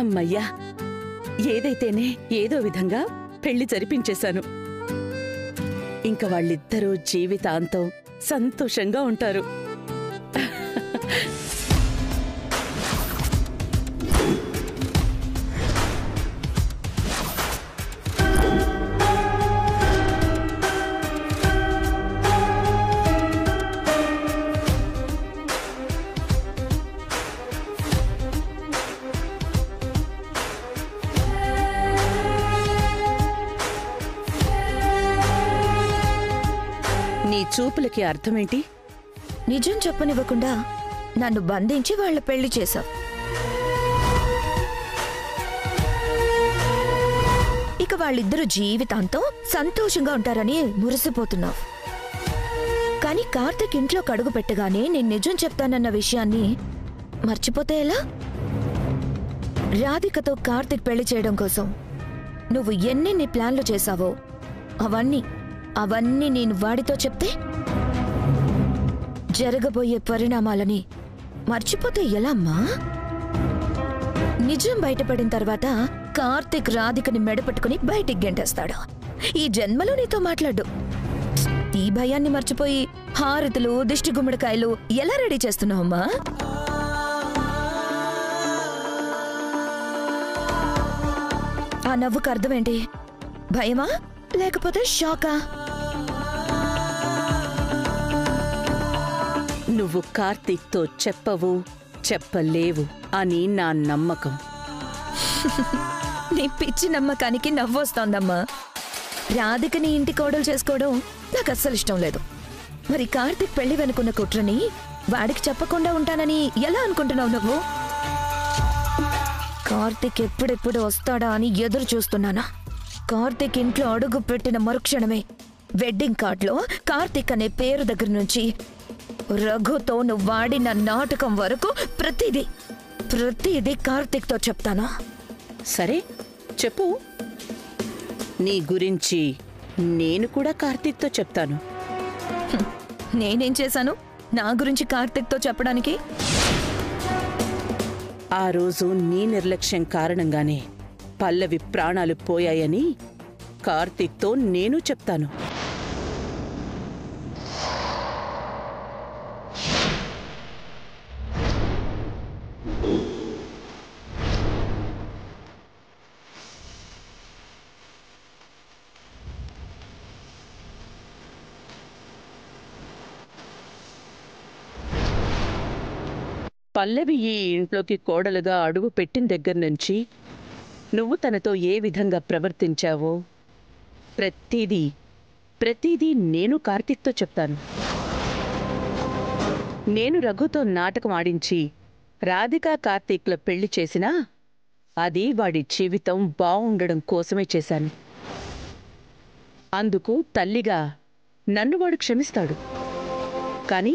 అమ్మయ్యా, ఏదైతేనే ఏదో విధంగా పెళ్లి జరిపించేశాను. ఇంక వాళ్ళిద్దరూ జీవితాంతం సంతోషంగా ఉంటారు. నీ చూపులకి అర్థమేంటి? నిజం చెప్పనివ్వకుండా నన్ను బంధించి వాళ్ళ పెళ్లి చేశావు. ఇక వాళ్ళిద్దరూ జీవితాంతం సంతోషంగా ఉంటారని మురిసిపోతున్నావు. కానీ కార్తీక్ ఇంట్లో కడుగు పెట్టగానే నేను నిజం చెప్తానన్న విషయాన్ని మర్చిపోతే ఎలా? రాధికతో కార్తీక్ పెళ్లి చేయడం కోసం నువ్వు ఎన్నెన్ని ప్లాన్లు చేశావో అవన్నీ నేను వాడితో చెప్తే జరగబోయే పరిణామాలని మర్చిపోతే ఎలా అమ్మా? నిజం బయటపడిన తర్వాత కార్తీక్ రాధికని మెడపట్టుకుని బయటికి గెంటేస్తాడు. ఈ జన్మలో నీతో మాట్లాడు. ఈ భయాన్ని మర్చిపోయి హారతులు, దిష్టి గుమ్మడికాయలు ఎలా రెడీ చేస్తున్నావమ్మా? ఆ నవ్వుకు అర్థమేంటి? భయమా లేకపోతే షాకా? నువ్వు కార్తీక్తో చెప్పవు, చెప్పలేవు అని నా నమ్మకం. నీ పిచ్చి నమ్మకానికి నవ్వొస్తోందమ్మా. రాధికని ఇంటి కోడలు చేసుకోవడం నాకు అస్సలు ఇష్టం లేదు. మరి కార్తీక్ పెళ్లి వెనుకున్న కుట్రని వాడికి చెప్పకుండా ఉంటానని ఎలా అనుకుంటున్నావు నువ్వు? కార్తీక్ ఎప్పుడెప్పుడు వస్తాడా అని ఎదురు చూస్తున్నానా? కార్తీక్ ఇంట్లో అడుగు పెట్టిన మరుక్షణమే వెడ్డింగ్ కార్డులో కార్తీక్ అనే పేరు దగ్గర నుంచి రఘుతో నువ్వు వాడిన నాటకం వరకు ప్రతిదీ కార్తీక్తో చెప్తాను. సరే చెప్పు. నీ గురించి నేను కూడా కార్తీక్తో చెప్తాను. నేనేం చేశాను నా గురించి కార్తీక్తో చెప్పడానికి? ఆ రోజు నీ నిర్లక్ష్యం కారణంగానే పల్లవి ప్రాణాలు పోయాయని కార్తీక్తో నేను చెప్తాను. పల్లవి ఈ ఇంట్లోకి కోడలుగా అడుగు పెట్టిన దగ్గర నుంచి నువ్వు తనతో ఏ విధంగా ప్రవర్తించావో ప్రతిదీ నేను కార్తీక్తో చెప్తాను. నేను రఘుతో నాటకం ఆడించి రాధికా కార్తీక్ల పెళ్లి చేసినా అది వాడి జీవితం బాగుండడం కోసమే చేశాను. అందుకు తల్లిగా నన్ను వాడు క్షమిస్తాడు. కానీ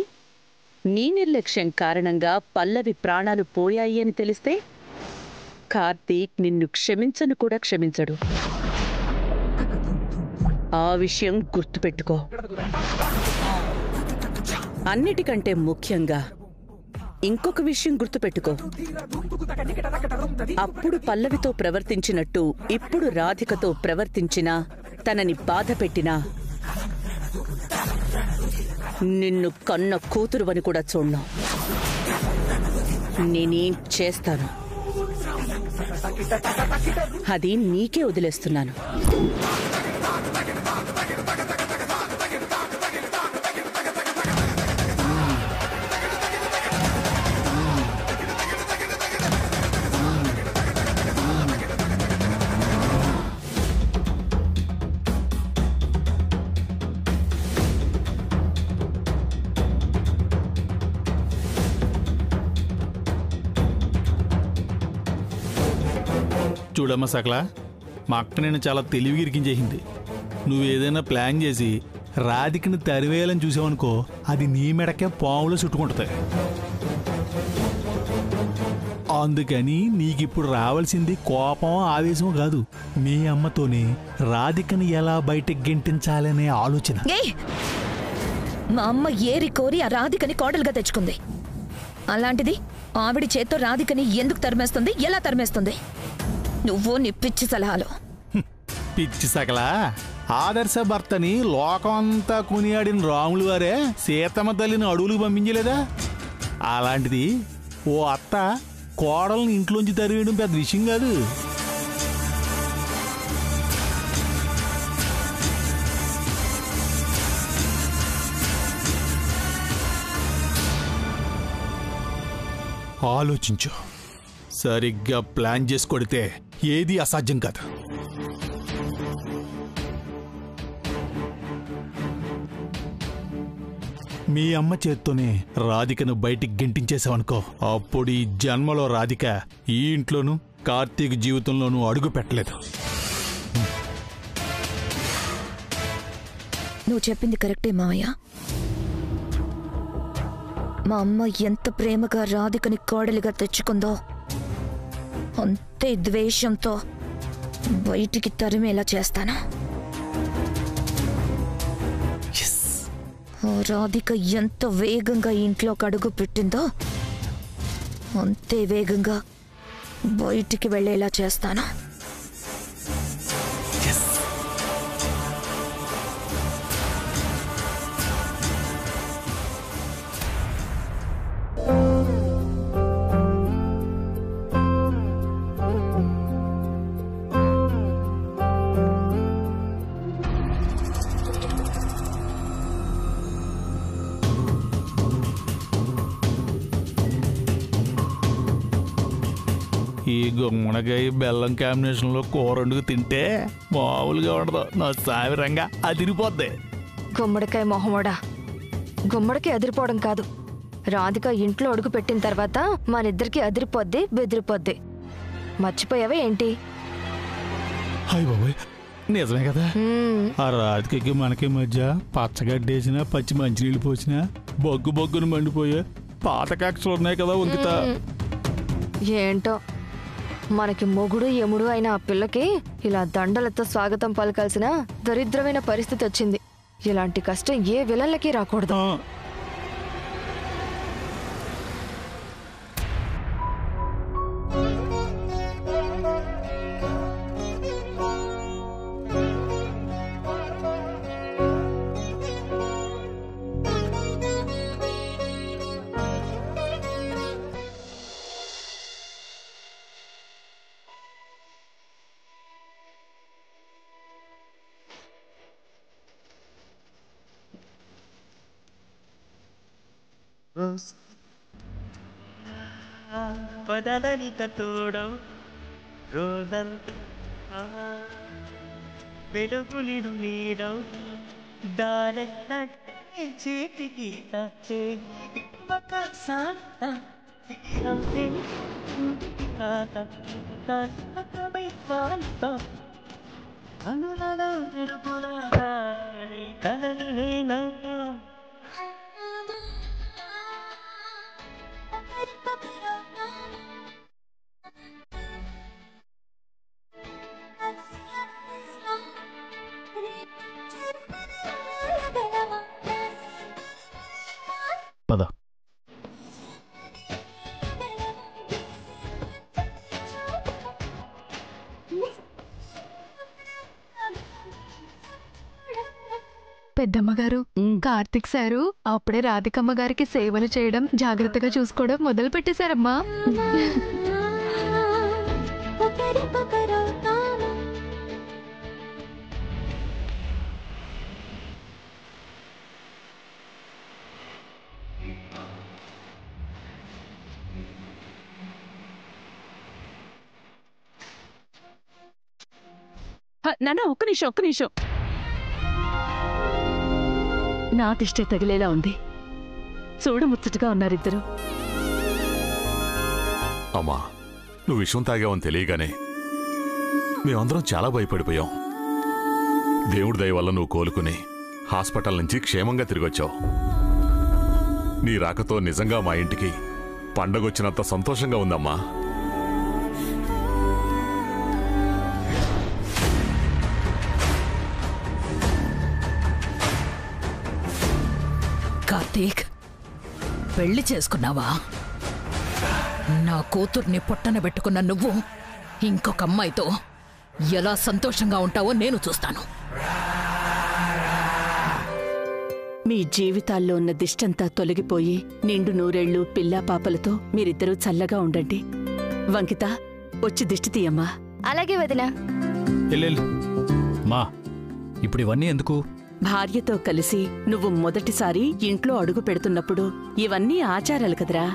నీ నిర్లక్ష్యం కారణంగా పల్లవి ప్రాణాలు పోయాయి అని తెలిస్తే కార్తీక్ నిన్ను క్షమించను కూడా క్షమించడు. ఆ విషయం గుర్తుపెట్టుకో. అన్నిటికంటే ముఖ్యంగా ఇంకొక విషయం గుర్తుపెట్టుకో. అప్పుడు పల్లవితో ప్రవర్తించినట్టు ఇప్పుడు రాధికతో ప్రవర్తించినా, తనని బాధ పెట్టినా నిన్ను కన్న కూతురువని కూడా చూడ్ను. నేనేం చేస్తాను అది నీకే వదిలేస్తున్నాను. చూడమ్మా సకల, మా అక్క నేను చాలా తెలివిగా ఇరికించేసింది. నువ్వేదైనా ప్లాన్ చేసి రాధికని తరివేయాలని చూసావనుకో, అది నీ మెడకే పాములో చుట్టుకుంటుంది. అందుకని నీకిప్పుడు రావాల్సింది కోపం, ఆవేశం కాదు, మీ అమ్మతోనే రాధికని ఎలా బయటకు గెంటించాలనే ఆలోచన. మా అమ్మ ఏరి కోరి ఆ రాధికని కోడలుగా తెచ్చుకుంది. అలాంటిది ఆవిడ చేత్తో రాధికని ఎందుకు తరిమేస్తుంది, ఎలా తరిమేస్తుంది? నువ్వు నీ పిచ్చి సలహాలు. పిచ్చి సకలా ఆదర్శ భర్తని లోకం అంతా కొనియాడిన రాములు వారే సీతమ్మ తల్లిని అడవులకు పంపించలేదా? అలాంటిది ఓ అత్త కోడల్ని ఇంట్లోంచి తరివేయడం పెద్ద విషయం కాదు. ఆలోచించు. సరిగ్గా ప్లాన్ చేసి కొడితే ఏది అసాధ్యం కాదు. మీ అమ్మ చేత్తోనే రాధికను బయటికి గెంటించేసావనుకో, అప్పుడు ఈ జన్మలో రాధిక ఈ ఇంట్లోనూ కార్తీక్ జీవితంలోనూ అడుగు పెట్టలేదు. నువ్వు చెప్పింది కరెక్టే మావయ్య. మా అమ్మ ఎంత ప్రేమగా రాధికని కోడలిగా తెచ్చుకుందో అంతే ద్వేషంతో బయటికి తరిమేలా చేస్తాను. రాధిక ఎంత వేగంగా ఇంట్లోకి అడుగు పెట్టిందో అంతే వేగంగా బయటికి వెళ్ళేలా చేస్తాను. ఈ గుమ్మడికాయ బెల్లం కాంబినేషన్లో కూర వండుకు తింటే మామూలుగా ఉండదు. నా సావిరంగా అదిరిపోద్ది. గుమ్మడికాయ మొహమోడా, గుమ్మడికాయ అదిరిపోవడం కాదు, రాధిక ఇంట్లో అడుగు పెట్టిన తర్వాత మనిద్దరికి అదిరిపోద్ది, బెదిరిపోద్ది. మర్చిపోయావా ఏంటి? హాయ్ బాబాయ్, నిజమే కదా. ఆ రాధికకి మనకి మధ్య పచ్చగడ్డేసినా పచ్చి మంచినీళ్ళు పోసినా బొగ్గు బొగ్గును మండిపోయే పాత కక్షలు ఉన్నాయి కదా వంకిత. ఏంటో మనకి మొగుడు యముడు అయిన ఆ పిల్లకి ఇలా దండలతో స్వాగతం పలకాల్సిన దరిద్రమైన పరిస్థితి వచ్చింది. ఇలాంటి కష్టం ఏ విలన్లకి రాకూడదు. పదనిత తోడం రోజంతా వెలుగులిడు నీడం దారెత్తే చేతికి తచ్చే ఒక సాత అనులలో నిరుపులా కలనా పద. పెద్దమ్మగారు, కార్తిక్ సారు అప్పుడే రాధికమ్మ గారికి సేవలు చేయడం, జాగ్రత్తగా చూసుకోవడం మొదలు పెట్టేశారమ్మా. నాన్న ఒక్క నిమిషం. నా తిష్టే తగిలేలా ఉంది. చూడముచ్చటగా ఉన్నారిద్దరు. అమ్మా, నువ్వు విషం తాగావని తెలియగానే మేమందరం చాలా భయపడిపోయాం. దేవుడి దయ వల్ల నువ్వు కోలుకుని హాస్పిటల్ నుంచి క్షేమంగా తిరిగొచ్చావు. నీ రాకతో నిజంగా మా ఇంటికి పండగొచ్చినంత సంతోషంగా ఉందమ్మా. కార్తీక్, పెళ్లి చేసుకున్నావా? కూతుర్ని పొట్టన పెట్టుకున్న నువ్వు ఇంకొక అమ్మాయితో ఎలా సంతోషంగా ఉంటావో నేను చూస్తాను. మీ జీవితాల్లో ఉన్న దిష్టంతా తొలగిపోయి నిండు నూరేళ్లు పిల్లా పాపలతో మీరిద్దరూ చల్లగా ఉండండి. వంకిత, వచ్చి దిష్టి తీయమ్మా. అలాగే వదినా. మా ఇప్పుడు ఇవన్నీ ఎందుకు? భార్యతో కలిసి నువ్వు మొదటిసారి ఇంట్లో అడుగు పెడుతున్నప్పుడు ఇవన్నీ ఆచారాలు కదరా.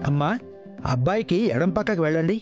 అమ్మా, అబ్బాయికి ఎడం పక్కకు వెళ్ళండి.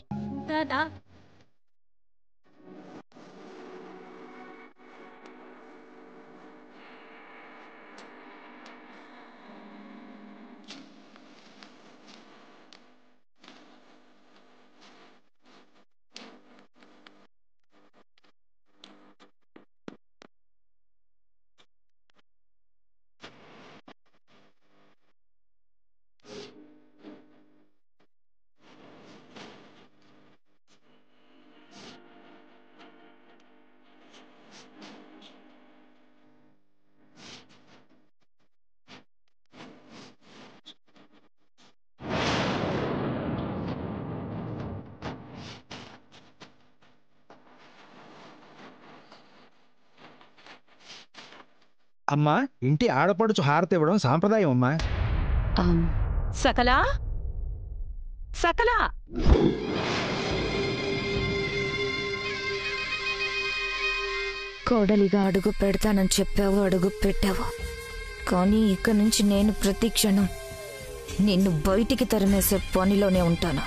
అమ్మా, ఇంటి ఆడపడుచు హారతి ఇవ్వడం సాంప్రదాయం అమ్మా. సకలా, సకలా, కోడలిగా అడుగు పెడతానని చెప్పావు, అడుగు పెట్టావు. కానీ ఇక నుంచి నేను ప్రతి క్షణం నిన్ను బయటికి తరిమేసే పనిలోనే ఉంటాను.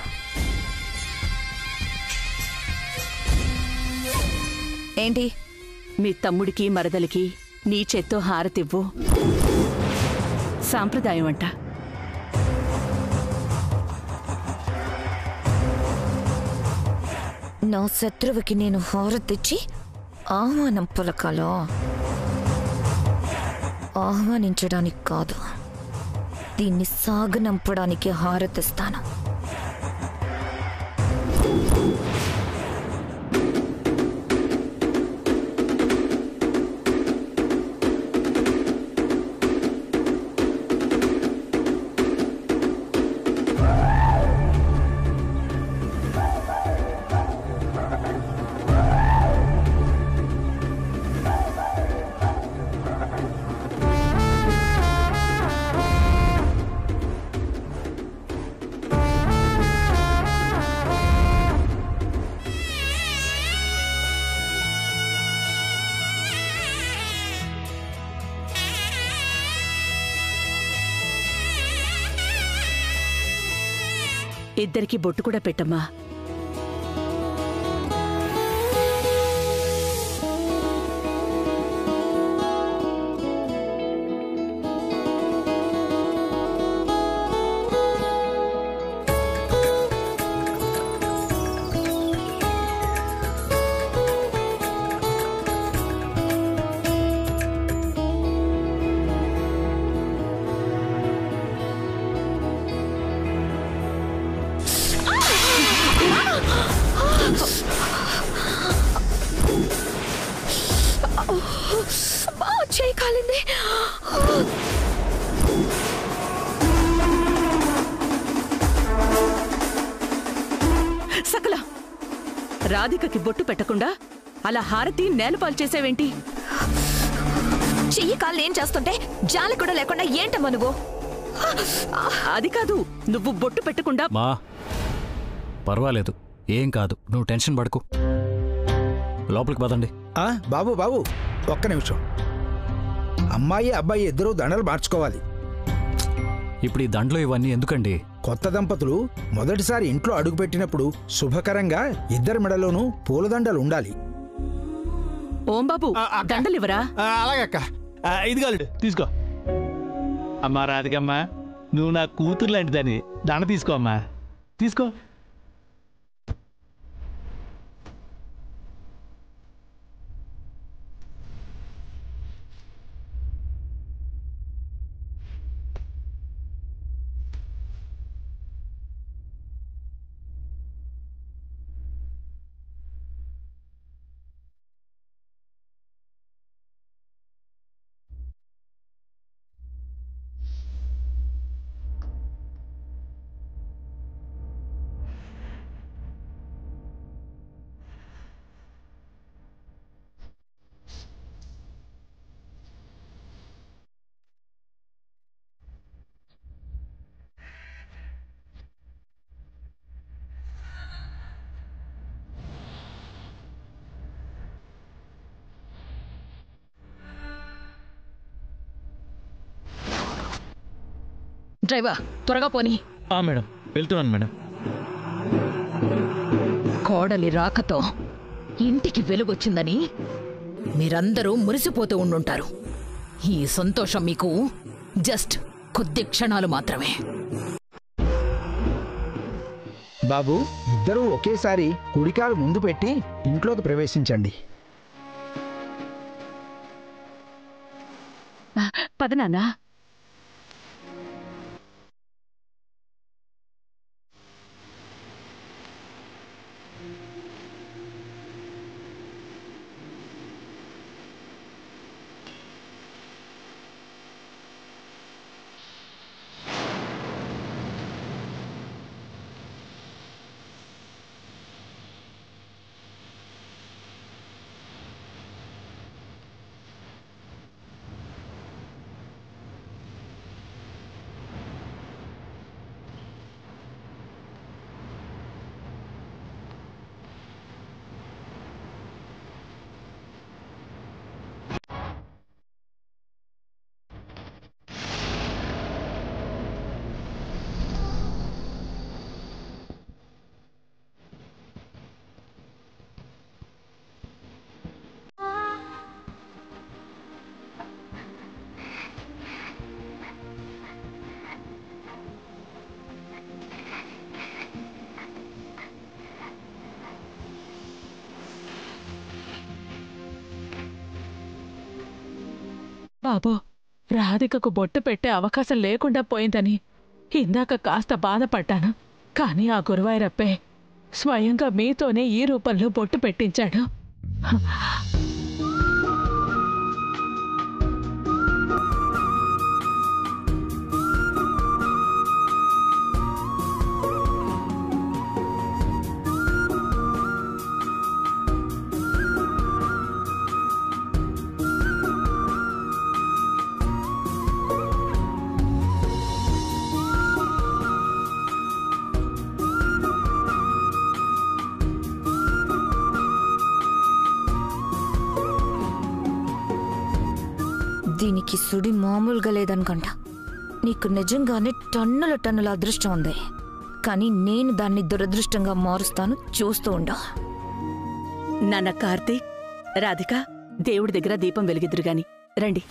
ఏంటి? మీ తమ్ముడికి మరదలికి నీ చేత్తో హారతివ్వు. సాంప్రదాయం అంట. నా శత్రువుకి నేను హారతిచ్చి ఆహ్వానం పలకాలో? ఆహ్వానించడానికి కాదు, దీన్ని సాగనంపడానికి హారతిస్తాను. ఇద్దరికి బొట్టు కూడా పెట్టమ్మా. చేయి కాలింది. సకల, రాధికకి బొట్టు పెట్టకుండా అలా హారతి నేలపాలు చేసావేంటి? చెయ్యి కాళ్ళు ఏం చేస్తుంటే జాలి కూడా లేకుండా ఏంటమ్మా నువ్వు? అది కాదు, నువ్వు బొట్టు పెట్టకుండా. మా పర్వాలేదు, ఏం కాదు, నువ్వు టెన్షన్ పడకు. లోపలికి పదండి. బాబు బాబు, ఒక్క నిమిషం. అమ్మాయి అబ్బాయి ఇద్దరూ దండలు మార్చుకోవాలి. ఇప్పుడు ఈ దండలు ఇవన్నీ ఎందుకండి? కొత్త దంపతులు మొదటిసారి ఇంట్లో అడుగుపెట్టినప్పుడు శుభకరంగా ఇద్దరి మెడలోనూ పూలదండలు ఉండాలి. ఓం బాబు, దండలివరా? అలాగక్క, ఇదిగో తీసుకో. అమ్మా రాధికమ్మా, నువ్వు నా కూతురు లాంటిదని దండ తీసుకో అమ్మా, తీసుకో. డ్రైవర్ త్వరగా పోనీ. మేడం వెళ్తున్నాను మేడం. కోడలి రాకతో ఇంటికి వెలుగొచ్చిందని మీరందరూ మురిసిపోతూ ఉండుంటారు. ఈ సంతోషం మీకు జస్ట్ కొద్ది క్షణాలు మాత్రమే. బాబు, ఇద్దరూ ఒకేసారి కుడికాలు ముందు పెట్టి ఇంట్లోకి ప్రవేశించండి. పద నాన్న. బాబు, రాధికకు బొట్టు పెట్టే అవకాశం లేకుండా పోయిందని ఇందాక కాస్త బాధపడ్డాను. కానీ ఆ గురువాయూరప్పే స్వయంగా మీతోనే ఈ రూపంలో బొట్టు పెట్టించాడు. దీనికి సుడి మామూలుగా లేదనుకుంటా. నీకు నిజంగానే టన్నుల టన్నుల అదృష్టం ఉంది. కానీ నేను దాన్ని దురదృష్టంగా మారుస్తాను, చూస్తూ ఉండు. నాన్న కార్తీక్, రాధిక, దేవుడి దగ్గర దీపం వెలిగిద్దురు గాని రండి.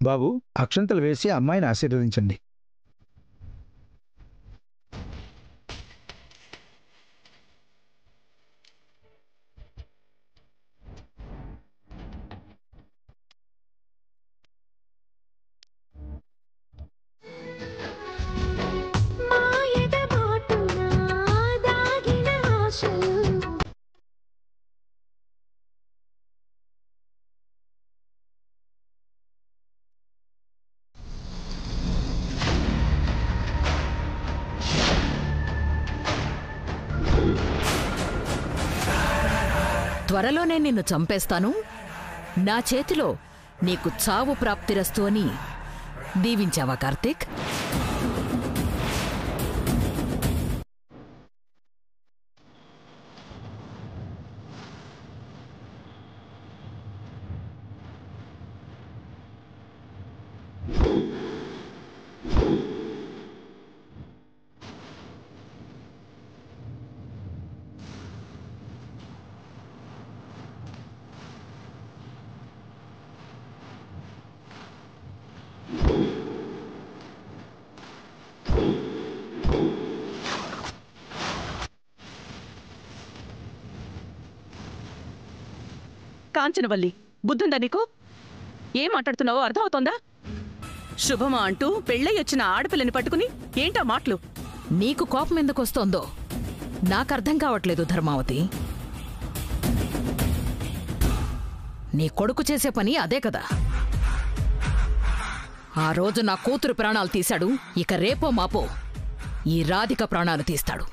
బాబు, అక్షంతలు వేసి అమ్మాయిని ఆశీర్వదించండి. త్వరలోనే నిన్ను చంపేస్తాను. నా చేతిలో నీకు చావు ప్రాప్తిరస్తు అని దీవించావా కార్తీక్? కాంచనవల్లి, బుద్ధుందా నీకు? ఏం మాట్లాడుతున్నావో అర్థమవుతోందా? శుభమా అంటూ పెళ్ళయ్యొచ్చిన ఆడపిల్లని పట్టుకుని ఏంటా మాటలు? నీకు కోపం ఎందుకొస్తోందో నాకర్థం కావట్లేదు ధర్మావతి. నీ కొడుకు చేసే పని అదే కదా. ఆ రోజు నా కూతురు ప్రాణాలు తీశాడు, ఇక రేపో మాపో ఈ రాధిక ప్రాణాలు తీస్తాడు.